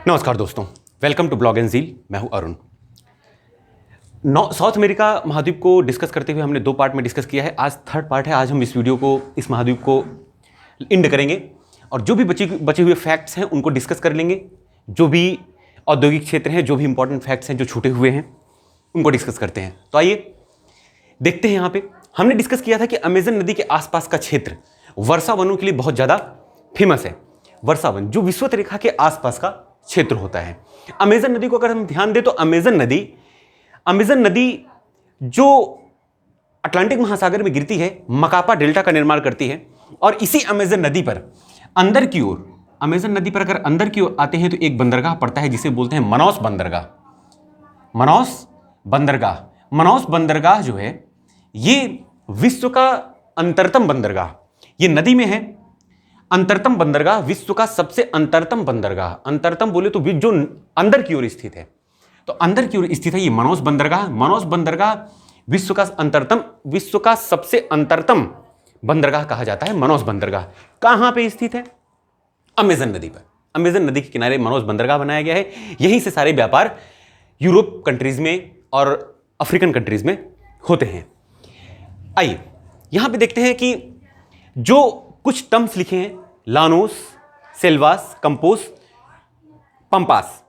नमस्कार दोस्तों, welcome to blog and zeal. मैं हूं अरुण। साउथ अमेरिका महाद्वीप को डिस्कस करते हुए हमने 2 पार्ट में डिस्कस किया है। आज 3rd पार्ट है। आज हम इस महाद्वीप को एंड करेंगे और जो भी बचे हुए फैक्ट्स हैं उनको डिस्कस कर लेंगे। जो भी औद्योगिक क्षेत्र हैं, जो भी इंपॉर्टेंट फैक्ट्स हैं जो छूटे हुए हैं, उनको डिस्कस करते हैं। तो आइए देखते हैं। यहाँ पे हमने डिस्कस किया था कि अमेजन नदी के आसपास का क्षेत्र वर्षा वनों के लिए बहुत ज़्यादा फेमस है। वर्षा वन जो विषुवत रेखा के आसपास का क्षेत्र होता है। अमेजन नदी को अगर हम ध्यान दें तो अमेजन नदी जो अटलांटिक महासागर में गिरती है, मकापा डेल्टा का निर्माण करती है। और इसी अमेजन नदी पर अंदर की ओर, अमेजन नदी पर अगर अंदर की ओर आते हैं तो एक बंदरगाह पड़ता है जिसे बोलते हैं मनौस बंदरगाह। मनौस बंदरगाह जो है ये विश्व का अंतरतम बंदरगाह, ये नदी में है। अंतरतम बंदरगाह, विश्व का सबसे अंतरतम बंदरगाह। अंतरतम बोले तो जो अंदर की ओर स्थित है, तो अंदर की ओर स्थित है ये मनौस बंदरगाह। मनौस बंदरगाह विश्व का सबसे अंतरतम बंदरगाह कहा जाता है। मनौस बंदरगाह कहां पे स्थित है? अमेजन नदी पर। अमेजन नदी के किनारे मनौस बंदरगाह बनाया गया है। यहीं से सारे व्यापार यूरोप कंट्रीज में और अफ्रीकन कंट्रीज में होते हैं। आइए यहां पे देखते हैं कि जो कुछ टर्म्स लिखे हैं, लानोस, सेल्वास, कंपोस, पंपास,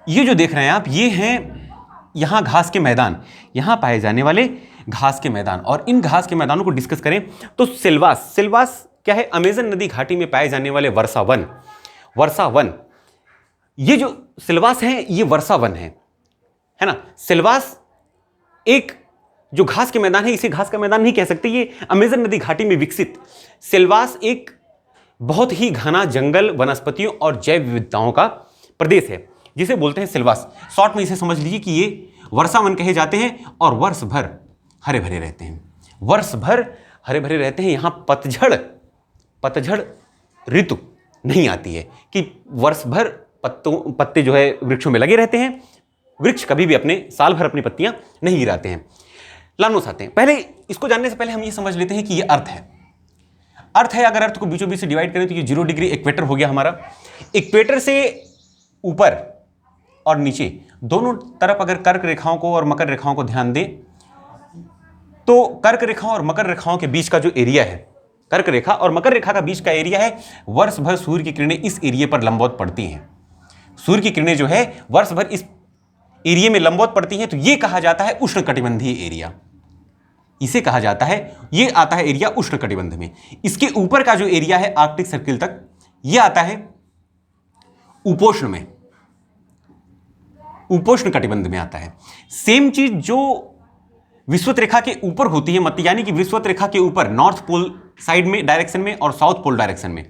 ये जो देख रहे हैं आप, ये हैं यहां घास के मैदान, यहां पाए जाने वाले घास के मैदान। और इन घास के मैदानों को डिस्कस करें तो सेल्वास क्या है? अमेजन नदी घाटी में पाए जाने वाले वर्षा वन। ये जो सेल्वास है ये वर्षा वन है ना। सेल्वास एक जो घास के मैदान है, इसे घास का मैदान नहीं कह सकते, ये अमेजन नदी घाटी में विकसित सेल्वास एक बहुत ही घना जंगल, वनस्पतियों और जैव विविधताओं का प्रदेश है जिसे बोलते हैं सेल्वास। शॉर्ट में इसे समझ लीजिए कि ये वर्षा वन कहे जाते हैं और वर्ष भर हरे भरे रहते हैं। यहां पतझड़ ऋतु नहीं आती है कि वर्ष भर पत्ते जो है वृक्षों में लगे रहते हैं। वृक्ष कभी भी साल भर अपनी पत्तियां नहीं गिराते हैं। लानोस आते हैं। पहले इसको जानने से पहले हम ये समझ लेते हैं कि ये अर्थ है। अगर अर्थ को बीचों बीच से डिवाइड करें तो ये 0 डिग्री इक्वेटर हो गया हमारा। इक्वेटर से ऊपर और नीचे दोनों तरफ अगर कर्क रेखाओं को और मकर रेखाओं को ध्यान दें तो कर्क रेखाओं और मकर रेखाओं के बीच का जो एरिया है, कर्क रेखा और मकर रेखा का बीच का एरिया है, वर्ष भर सूर्य की किरणें इस एरिया पर लंबवत पड़ती हैं। सूर्य की किरणें जो है वर्ष भर इस एरिया में लंबवत पड़ती हैं, तो ये कहा जाता है उष्णकटिबंधीय एरिया। इसे कहा जाता है, ये आता है एरिया उष्णकटिबंध में। इसके ऊपर का जो एरिया है आर्कटिक सर्किल तक, ये आता है उपोष्ण में, उपोष्ण कटिबंध में आता है। सेम चीज जो विषुवत रेखा के ऊपर होती है, यानी कि विषुवत रेखा के ऊपर नॉर्थ पोल साइड में डायरेक्शन में और साउथ पोल डायरेक्शन में,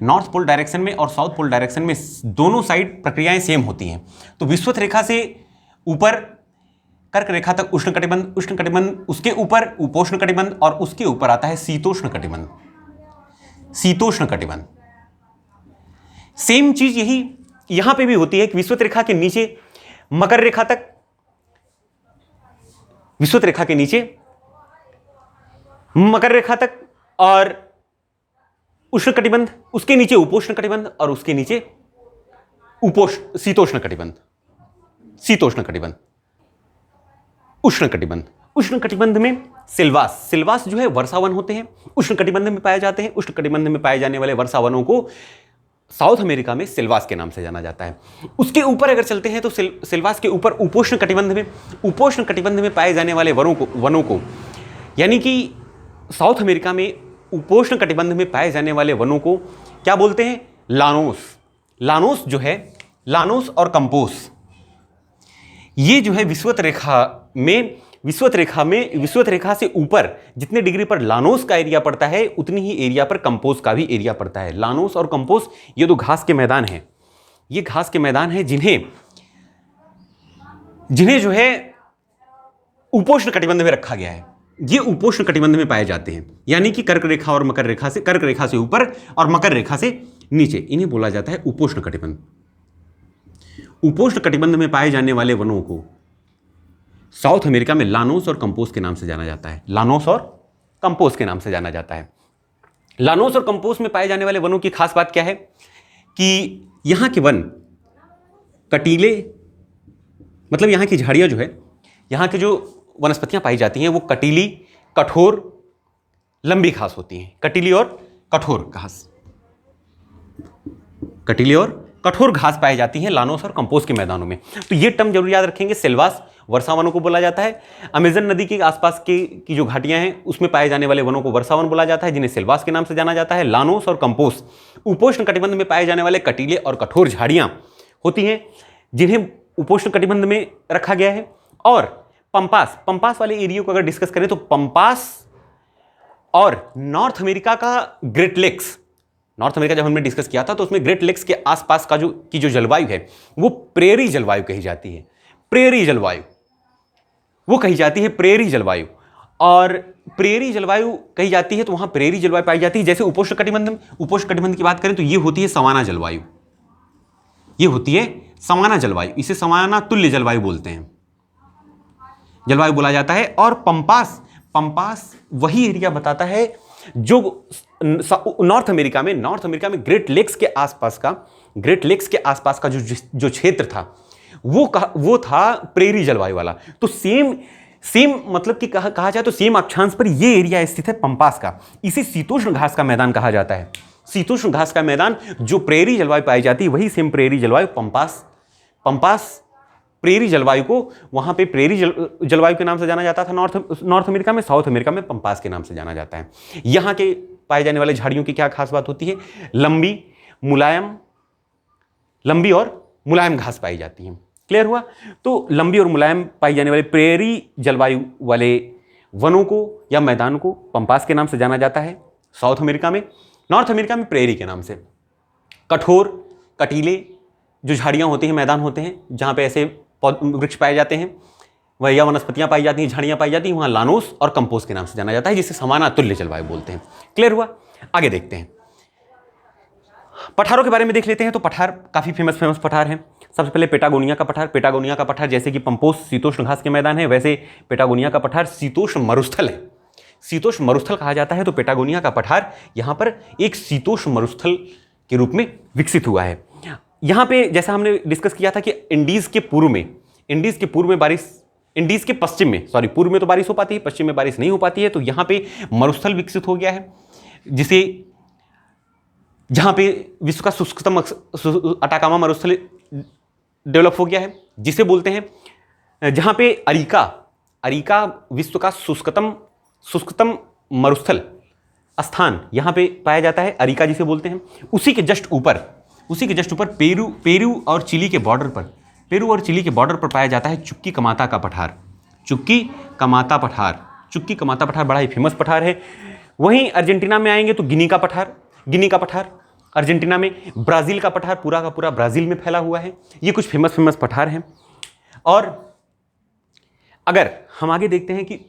नॉर्थ पोल डायरेक्शन में और साउथ पोल डायरेक्शन में दोनों साइड प्रक्रियाएं सेम होती हैं। तो विषुवत रेखा से ऊपर कर्क रेखा तक उष्ण कटिबंध, उसके ऊपर उपोष्ण कटिबंध और उसके ऊपर आता है शीतोष्ण कटिबंध। सेम चीज यही यहां पे भी होती है कि विषुवत रेखा के नीचे मकर रेखा तक, विषुवत रेखा के नीचे मकर रेखा तक और उष्ण कटिबंध, उसके नीचे उपोष्ण कटिबंध और उसके नीचे शीतोष्ण कटिबंध, उष्ण कटिबंध में सेल्वास जो है वर्षावन होते हैं, उष्ण कटिबंध में पाए जाते हैं। उष्ण कटिबंध में पाए जाने वाले वर्षावनों को साउथ अमेरिका में सेल्वास के नाम से जाना जाता है। उसके ऊपर अगर चलते हैं तो सेल्वास के ऊपर उपोष्ण कटिबंध में पाए जाने वाले वनों को, यानी कि साउथ अमेरिका में उपोष्ण कटिबंध में पाए जाने वाले वनों को क्या बोलते हैं? लानोस जो है, लानोस और कंपोस, ये जो है विषुवत रेखा से ऊपर जितने डिग्री पर लानोस का एरिया पड़ता है उतनी ही एरिया पर कंपोस का भी एरिया पड़ता है। लानोस और कंपोस ये दो घास के मैदान हैं, ये घास के मैदान हैं जिन्हें जो है उपोष्ण कटिबंध में रखा गया है। ये उपोष्ण कटिबंध में पाए जाते हैं, यानी कि कर्क रेखा और मकर रेखा से, कर्क रेखा से ऊपर और मकर रेखा से नीचे, इन्हें बोला जाता है उपोष्ण कटिबंध। उपोष्ण कटिबंध में पाए जाने वाले वनों को साउथ अमेरिका में लानोस और कंपोस के नाम से जाना जाता है। लानोस और कंपोस में पाए जाने वाले वनों की खास बात क्या है कि यहाँ के वन कटीले, मतलब यहाँ की झाड़ियाँ जो है, यहाँ की जो वनस्पतियाँ पाई जाती हैं वो कटीली, कठोर, लंबी घास होती हैं। कटीली और कठोर घास, कटीली और कठोर घास पाई जाती है लानोस और कंपोस्ट के मैदानों में। तो ये टर्म जरूर याद रखेंगे। सेल्वास वर्षा वनों को बोला जाता है। अमेजन नदी के आसपास की जो घाटियां हैं उसमें पाए जाने वाले वनों को वर्षा वन बोला जाता है, जिन्हें सेल्वास के नाम से जाना जाता है। लानोस और कंपोस्ट उपोष्ण कटिबंध में पाए जाने वाले कटीले और कठोर झाड़ियां होती हैं, जिन्हें उपोष्ण कटिबंध में रखा गया है। और पंपास, पंपास वाले एरिया को अगर डिस्कस करें तो पंपास और नॉर्थ अमेरिका का ग्रेट लेक्स, नॉर्थ अमेरिका जब हमने डिस्कस किया था तो उसमें ग्रेट लेक्स के आसपास का जो जलवायु है वो प्रेरी जलवायु कही जाती है। प्रेरी जलवायु वो कही जाती है, प्रेरी जलवायु। और प्रेरी जलवायु कही जाती है तो वहां प्रेरी जलवायु पाई जाती है। जैसे उपोष्ण कटिबंध की बात करें तो ये होती है सवाना जलवायु, ये होती है सवाना जलवायु। इसे सवाना तुल्य जलवायु बोलते हैं, जलवायु बोला जाता है। और पंपास, पंपास वही एरिया बताता है जो नॉर्थ अमेरिका में ग्रेट लेक्स के आसपास का जो क्षेत्र था वो था प्रेरी जलवायु वाला। तो सेम मतलब कि कहा जाए तो सेम अक्षांश पर ये एरिया स्थित है पंपास का। इसे शीतोष्ण घास का मैदान कहा जाता है। शीतोष्ण घास का मैदान, जो प्रेरी जलवायु पाई जाती है वही सेम प्रेरी जलवायु पंपास प्रेरी जलवायु को वहां पे प्रेरी जलवायु के नाम से जाना जाता था नॉर्थ अमेरिका में। साउथ अमेरिका में पंपास के नाम से जाना जाता है। यहां के पाए जाने वाले झाड़ियों की क्या खास बात होती है? लंबी और मुलायम घास पाई जाती है। क्लियर हुआ? तो लंबी और मुलायम पाई जाने वाले प्रेरी जलवायु वाले वनों को या मैदान को पंपास के नाम से जाना जाता है साउथ अमेरिका में। नॉर्थ अमेरिका में प्रेरी के नाम से। कठोर, कटीले जो झाड़ियां होती हैं, मैदान होते हैं जहां पे ऐसे वृक्ष पाए जाते हैं, वह या वनस्पतियां पाई जाती हैं, झाड़ियां पाई जाती हैं, वहां लानोस और कंपोस्ट के नाम से जाना जाता है, जिसे समाना तुल्य जलवायु बोलते हैं। क्लियर हुआ? आगे देखते हैं, पठारों के बारे में देख लेते हैं। तो पठार काफी फेमस पठार हैं। सबसे पहले पेटागोनिया का पठार, जैसे कि पंपोस्ट शीतोष्ण घास के मैदान है, वैसे पेटागोनिया का पठार शीतोष्ण मरुस्थल है। शीतोष्ण मरुस्थल कहा जाता है। तो पेटागोनिया का पठार यहां पर एक शीतोष्ण मरुस्थल के रूप में विकसित हुआ है। यहां पे जैसा हमने डिस्कस किया था कि इंडीज के पूर्व में बारिश, इंडीज के पश्चिम में, सॉरी पूर्व में तो बारिश हो पाती है, पश्चिम में बारिश नहीं हो पाती है। तो यहां पे मरुस्थल विकसित हो गया है, जहां पे विश्व का शुष्कतम अटाकामा मरुस्थल डेवलप हो गया है, जिसे बोलते हैं, जहां पे अरिका विश्व का शुष्कतम मरुस्थल स्थान यहां पे पाया जाता है, अरिका जिसे बोलते हैं। उसी के जस्ट ऊपर पेरू और चिली के बॉर्डर पर पाया जाता है चुक्की कमाता का पठार। चुक्की कमाता पठार बड़ा ही फेमस पठार है। वहीं अर्जेंटीना में आएंगे तो गिनी का पठार अर्जेंटीना में, ब्राजील का पठार पूरा का पूरा ब्राजील में फैला हुआ है। ये कुछ फेमस पठार हैं। और अगर हम आगे देखते हैं कि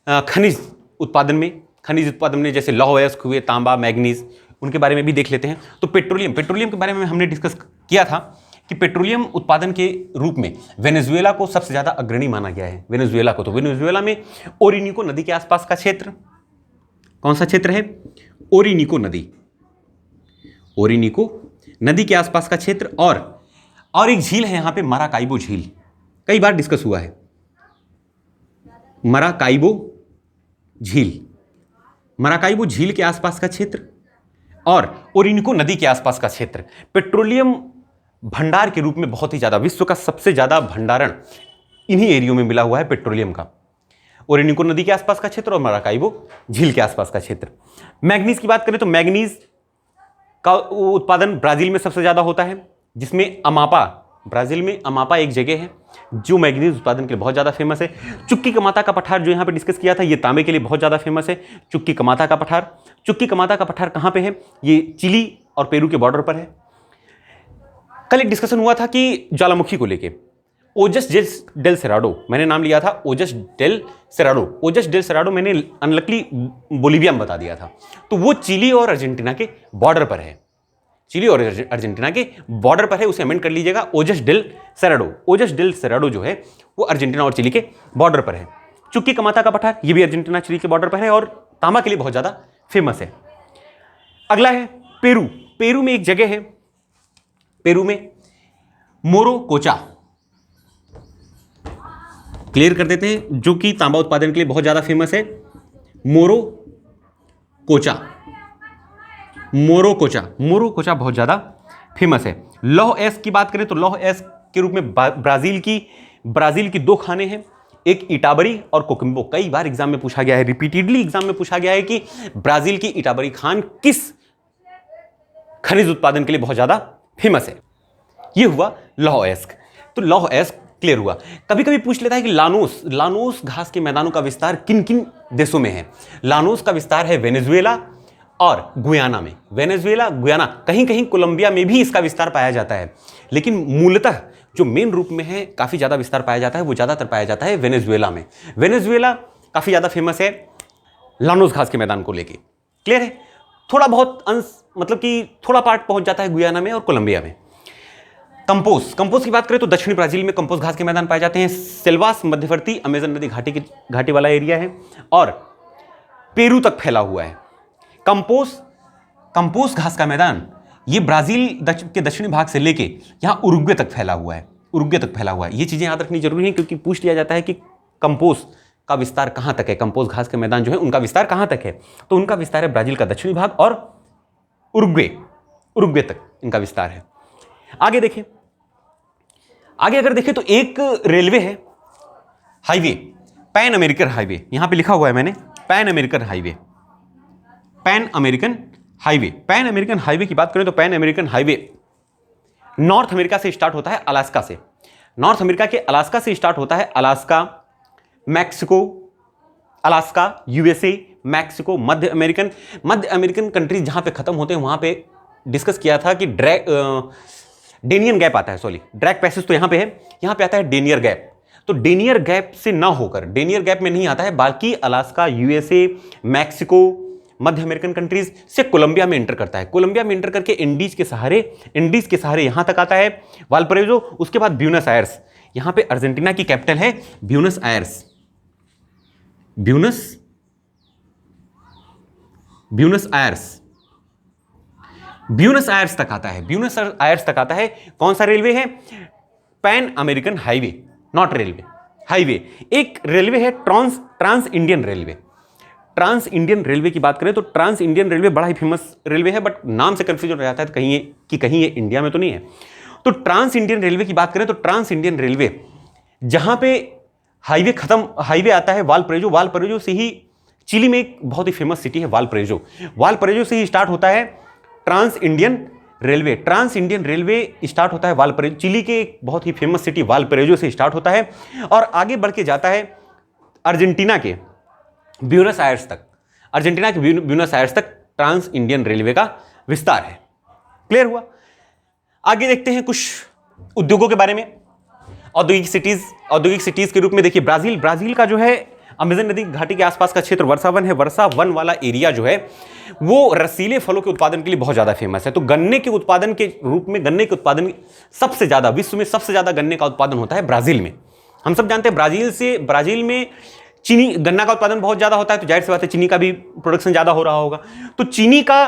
खनिज उत्पादन में जैसे लौह अयस्क हुए, तांबा, मैग्नीज, उनके बारे में भी देख लेते हैं। तो पेट्रोलियम के बारे में हमने डिस्कस किया था कि पेट्रोलियम उत्पादन के रूप में वेनेजुएला को सबसे ज्यादा अग्रणी माना गया है। वेनेजुएला में ओरिनिको नदी के आसपास का क्षेत्र, कौन सा क्षेत्र है? ओरिनिको नदी के आसपास का क्षेत्र। और एक झील है यहां पे, माराकाइबो झील, कई बार डिस्कस हुआ है। माराकाइबो झील के आसपास का क्षेत्र और ओरिनिको नदी के आसपास का क्षेत्र पेट्रोलियम भंडार के रूप में बहुत ही ज्यादा, विश्व का सबसे ज्यादा भंडारण इन्हीं एरियो में मिला हुआ है पेट्रोलियम का। ओरिनिको नदी के आसपास का क्षेत्र और माराकाइबो झील के आसपास का क्षेत्र। मैग्नीज की बात करें तो मैग्नीज का उत्पादन ब्राजील में सबसे ज्यादा होता है, जिसमें ब्राजील में अमापा एक जगह है जो मैग्नीज उत्पादन के लिए बहुत ज्यादा फेमस है। चुक्की कमाता का पठार जो यहां पे डिस्कस किया था, ये तांबे के लिए बहुत ज्यादा फेमस है। चुक्की कमाता का पठार कहां पे है? ये चिली और पेरू के बॉर्डर पर है। कल एक डिस्कशन हुआ था कि ज्वालामुखी को लेके, ओजस डेल सेराडो, मैंने नाम लिया था ओजस डेल सेराडो, मैंने अनलकली बोलिविया में बता दिया था। तो वो चिली और अर्जेंटीना के बॉर्डर पर है, उसे अमेंड कर लीजिएगा, ओजस डेल सेराडो जो है वो अर्जेंटीना और चिली के बॉर्डर पर है। चुक्की कमाता का पठार, ये भी अर्जेंटीना चिली के बॉर्डर पर है और तांबा के लिए बहुत ज्यादा फेमस है। अगला है पेरू में एक जगह है, पेरू में मोरोकोचा, क्लियर कर देते हैं, जो कि तांबा उत्पादन के लिए बहुत ज्यादा फेमस है। मोरोकोचा, मोरोकोचा, मोरोकोचा बहुत ज्यादा फेमस है। लौह एस्क की बात करें तो लौह एस्क के रूप में ब्राजील की दो खाने हैं, एक इटाबरी और कोकम्बो। कई बार एग्जाम में पूछा गया है, रिपीटेडली एग्जाम में पूछा गया है कि ब्राजील की इटाबरी खान किस खनिज उत्पादन के लिए बहुत ज्यादा फेमस है। यह हुआ लौह एस्क। तो लौह एस्क क्लियर हुआ। कभी कभी पूछ लेता है कि लानोस घास के मैदानों का विस्तार किन किन देशों में है। लानोस का विस्तार है वेनेजुएला और गुयाना में। वेनेजुएला, गुयाना, कहीं कहीं कोलंबिया में भी इसका विस्तार पाया जाता है, लेकिन मूलतः जो मेन रूप में है, काफी ज्यादा विस्तार पाया जाता है, वो ज्यादातर पाया जाता है वेनेजुएला में। वेनेजुएला काफी ज्यादा फेमस है लानोस घास के मैदान को लेके। क्लियर है। थोड़ा बहुत अंश, मतलब कि थोड़ा पार्ट पहुंच जाता है गुयाना में और कोलंबिया में। कंपोज की बात करें तो दक्षिणी ब्राजील में कंपोज घास के मैदान पाए जाते हैं। सेल्वास मध्यवर्ती अमेजन नदी घाटी वाला एरिया है और पेरू तक फैला हुआ है। कंपोज घास का मैदान ये ब्राजील के दक्षिणी भाग से लेके यहां उरुग्वे तक फैला हुआ है। ये चीजें याद रखनी जरूरी है, क्योंकि पूछ लिया जाता है कि कंपोज का विस्तार कहां तक है, कंपोज घास के मैदान जो है उनका विस्तार कहां तक है। तो उनका विस्तार है ब्राजील का दक्षिणी भाग और उरुग्वे तक इनका विस्तार है। आगे देखें, अगर देखें तो एक रेलवे है, हाईवे, पैन अमेरिकन हाईवे। यहां पे लिखा हुआ है मैंने, पैन अमेरिकन हाईवे की बात करें तो Pan American highway North America से स्टार्ट होता है, अलास्का से। नॉर्थ अमेरिका के अलास्का से स्टार्ट होता है, Alaska, Mexico, Alaska, USA, Mexico, मध्य अमेरिकन कंट्रीज जहां पे खत्म होते हैं वहां पे डिस्कस किया था कि डेनियन गैप आता है, ड्रैग पैसेज तो यहां पे है, यहां पे आता है डेनियर गैप। तो डेनियर गैप से ना होकर, डेनियर गैप में नहीं आता है, बाकी अलास्का, यूएसए, मैक्सिको, मध्य अमेरिकन कंट्रीज से कोलंबिया में एंटर करता है। कोलंबिया में एंटर करके इंडीज के सहारे यहां तक आता है, वालपरेजो। उसके बाद ब्यूनस आयर्स, यहां पे अर्जेंटीना की कैपिटल है ब्यूनस आयर्स तक आता है। कौन सा रेलवे है? Pan American highway, not railway, highway. एक रेलवे है ट्रांस इंडियन रेलवे की बात करें तो ट्रांस इंडियन रेलवे बड़ा ही फेमस रेलवे है, बट नाम से कंफ्यूजन हो जाता है कहीं ये इंडिया में तो नहीं है। तो ट्रांस इंडियन रेलवे की बात करें तो ट्रांस इंडियन रेलवे जहां पे हाईवे आता है वालपरेजो से ही, चिली में एक बहुत ही फेमस सिटी है वालपरेजो से ही स्टार्ट होता है ट्रांस इंडियन रेलवे स्टार्ट होता है वालपरेजो, चिली के एक बहुत ही फेमस सिटी वालपरेजो से स्टार्ट होता है और आगे बढ़ के जाता है अर्जेंटीना के ब्यूनस आयर्स तक ट्रांस इंडियन रेलवे का विस्तार है। क्लियर हुआ। आगे देखते हैं कुछ उद्योगों के बारे में। औद्योगिक सिटीज के रूप में देखिए ब्राजील का जो है अमेजन नदी घाटी के आसपास का क्षेत्र वर्षा वन वाला एरिया जो है वो रसीले फलों के उत्पादन के लिए बहुत ज्यादा फेमस है। तो गन्ने के उत्पादन के रूप में, सबसे ज्यादा, विश्व में सबसे ज्यादा गन्ने का उत्पादन होता है ब्राजील में। हम सब जानते हैं ब्राजील में चीनी, गन्ना का उत्पादन बहुत ज्यादा होता है, तो जाहिर सी बात है चीनी का भी प्रोडक्शन ज्यादा हो रहा होगा। तो चीनी का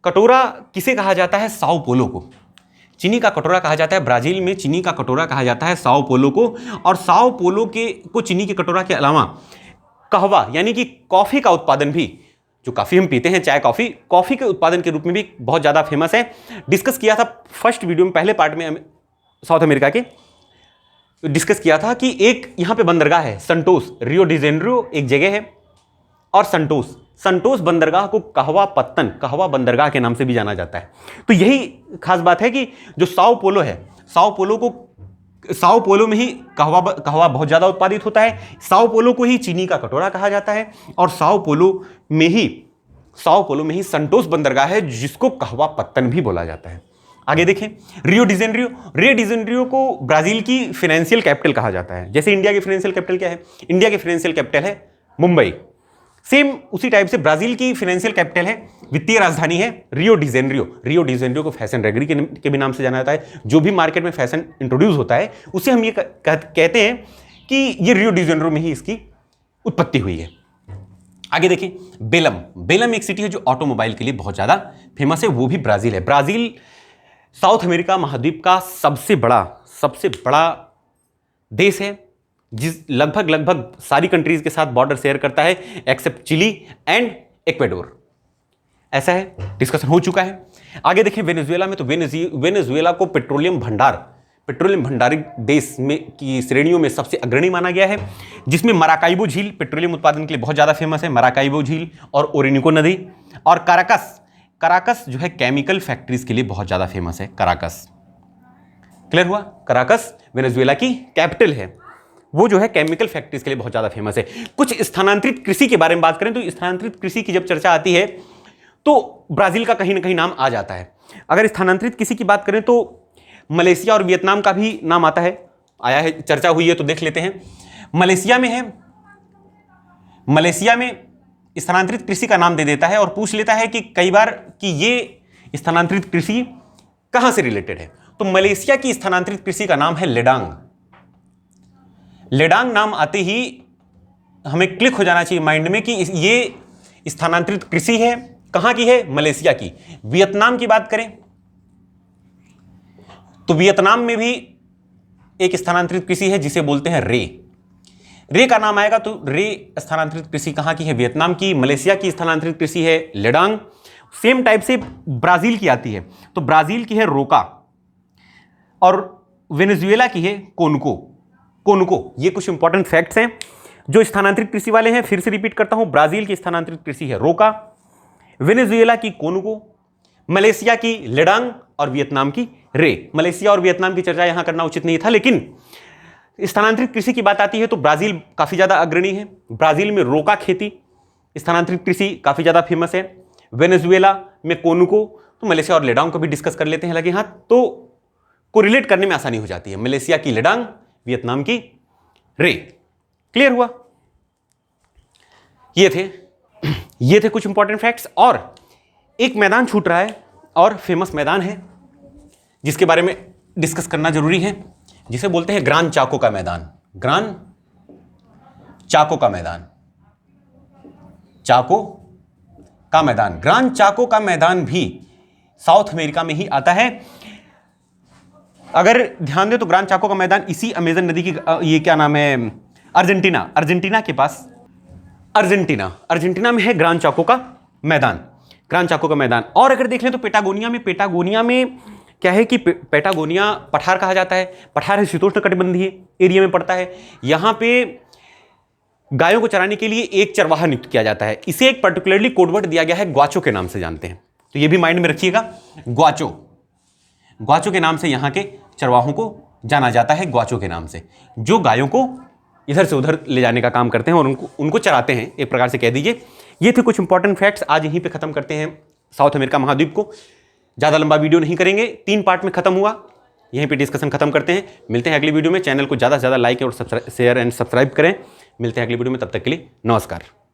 कटोरा किसे कहा जाता है? साओ पोलो को। चीनी का कटोरा कहा जाता है, ब्राजील में चीनी का कटोरा कहा जाता है साओ पोलो को। और साओ पोलो को चीनी के कटोरा के अलावा कहवा यानी कि कॉफी का उत्पादन भी, जो काफी हम पीते हैं चाय कॉफी के उत्पादन के रूप में भी बहुत ज्यादा फेमस है। डिस्कस किया था फर्स्ट वीडियो में, पहले पार्ट में साउथ अमेरिका के डिस्कस किया था कि एक यहां पे बंदरगाह है संटोस, रियो डी जेनेरियो एक जगह है, और संटोस बंदरगाह को कहवा बंदरगाह के नाम से भी जाना जाता है। तो यही खास बात है कि जो साओ पोलो है, साओ पोलो में ही कहवा बहुत ज्यादा उत्पादित होता है। साओ पोलो को ही चीनी का कटोरा कहा जाता है और साओ पोलो में ही संटोस बंदरगाह है जिसको कहवा पत्तन भी बोला जाता है। आगे देखें, रियो डी जेनेरियो को ब्राजील की फाइनेंशियल कैपिटल कहा जाता है। जैसे इंडिया की फाइनेंशियल कैपिटल क्या है? इंडिया की फाइनेंशियल कैपिटल है मुंबई। सेम उसी टाइप से ब्राजील की फाइनेंशियल कैपिटल है, वित्तीय राजधानी है रियो डी जेनेरियो को फैशन रेगरी के भी नाम से जाना जाता है। जो भी मार्केट में फैशन इंट्रोड्यूस होता है उसे हम ये कहते हैं कि ये रियो डी जेनेरियो में ही इसकी उत्पत्ति हुई है। आगे देखें, बेलम एक सिटी है जो ऑटोमोबाइल के लिए बहुत ज्यादा फेमस है, वो भी ब्राजील है। ब्राजील साउथ अमेरिका महाद्वीप का सबसे बड़ा देश है, जिस लगभग सारी कंट्रीज के साथ बॉर्डर शेयर करता है एक्सेप्ट चिली एंड इक्वेडोर। ऐसा है, डिस्कशन हो चुका है। आगे देखें वेनेजुएला में, तो वेनेजुएला को पेट्रोलियम भंडारी देश में की श्रेणियों में सबसे अग्रणी माना गया है, जिसमें मराकाइबो झील पेट्रोलियम उत्पादन के लिए बहुत ज़्यादा फेमस है, मराकाइबो झील और ओरिनिको नदी। और कराकस जो है केमिकल फैक्ट्रीज के लिए बहुत ज़्यादा फेमस है, कराकस। क्लियर हुआ? कराकस वेनेजुएला की कैपिटल है, वो जो है केमिकल फैक्ट्रीज के लिए बहुत ज़्यादा फेमस है। कुछ स्थानांतरित कृषि के बारे में बात करें तो स्थानांतरित कृषि की जब चर्चा आती है तो ब्राजील का कहीं ना कहीं नाम आ जाता है। अगर स्थानांतरित कृषि की बात करें तो मलेशिया और वियतनाम का भी नाम आता है, आया है, चर्चा हुई है, तो देख लेते हैं। मलेशिया में स्थानांतरित कृषि का नाम दे देता है और पूछ लेता है कि कई बार कि ये स्थानांतरित कृषि कहां से रिलेटेड है। तो मलेशिया की स्थानांतरित कृषि का नाम है लेडांग। लेडांग नाम आते ही हमें क्लिक हो जाना चाहिए माइंड में कि ये स्थानांतरित कृषि है, कहां की है? मलेशिया की। वियतनाम की बात करें तो वियतनाम में भी एक स्थानांतरित कृषि है जिसे बोलते हैं रे का नाम आएगा, तो रे स्थानांतरित कृषि कहां की है? वियतनाम की। मलेशिया की स्थानांतरित कृषि है लेडांग। सेम टाइप से ब्राजील की आती है, तो ब्राजील की है रोका और वेनेजुएला की है कोनुको। ये कुछ इंपॉर्टेंट फैक्ट्स हैं जो स्थानांतरित कृषि वाले हैं। फिर से रिपीट करता हूं, ब्राजील की स्थानांतरित कृषि है रोका, वेनेजुएला की कोनुको, मलेशिया की लेडांग और वियतनाम की रे। मलेशिया और वियतनाम की चर्चा यहां करना उचित नहीं था, लेकिन स्थानांतरित कृषि की बात आती है तो ब्राजील काफी ज्यादा अग्रणी है। ब्राजील में रोका खेती स्थानांतरित कृषि काफी ज्यादा फेमस है। वेनेजुएला में कोनुको, तो मलेशिया और लेडांग को भी डिस्कस कर लेते हैं लगे हाथ, तो कोरिलेट करने में आसानी हो जाती है। मलेशिया की लेडांग, वियतनाम की रे। क्लियर हुआ? ये थे कुछ इंपॉर्टेंट फैक्ट्स। और एक मैदान छूट रहा है और फेमस मैदान है जिसके बारे में डिस्कस करना जरूरी है, जिसे बोलते हैं ग्रान चाको का मैदान। ग्रान चाको का मैदान भी साउथ अमेरिका में ही आता है। अगर ध्यान दे तो ग्रान चाको का मैदान इसी अमेजन नदी की, ये क्या नाम है, अर्जेंटीना के पास, अर्जेंटीना में है ग्रान चाको का मैदान। और अगर देख लें तो पेटागोनिया में क्या है कि पेटागोनिया पठार कहा जाता है। पठार है शीतोष्णकटिबंधीय एरिया में पड़ता है। यहां पे गायों को चराने के लिए एक चरवाहा नियुक्त किया जाता है। इसे एक पर्टिकुलरली कोडवर्ड दिया गया है, ग्वाचो के नाम से जानते हैं, तो ये भी माइंड में रखिएगा। ग्वाचो के नाम से यहां के चरवाहों को जाना जाता है, ग्वाचो के नाम से, जो गायों को इधर से उधर ले जाने का काम करते हैं और उनको चराते हैं, एक प्रकार से कह दीजिए। ये थे कुछ इंपॉर्टेंट फैक्ट्स। आज यहीं पे खत्म करते हैं साउथ अमेरिका महाद्वीप को। ज़्यादा लंबा वीडियो नहीं करेंगे, 3 पार्ट में खत्म हुआ, यहीं पे डिस्कशन खत्म करते हैं। मिलते हैं अगली वीडियो में। चैनल को ज़्यादा से ज़्यादा लाइक और शेयर एंड सब्सक्राइब करें। मिलते हैं अगली वीडियो में, तब तक के लिए नमस्कार।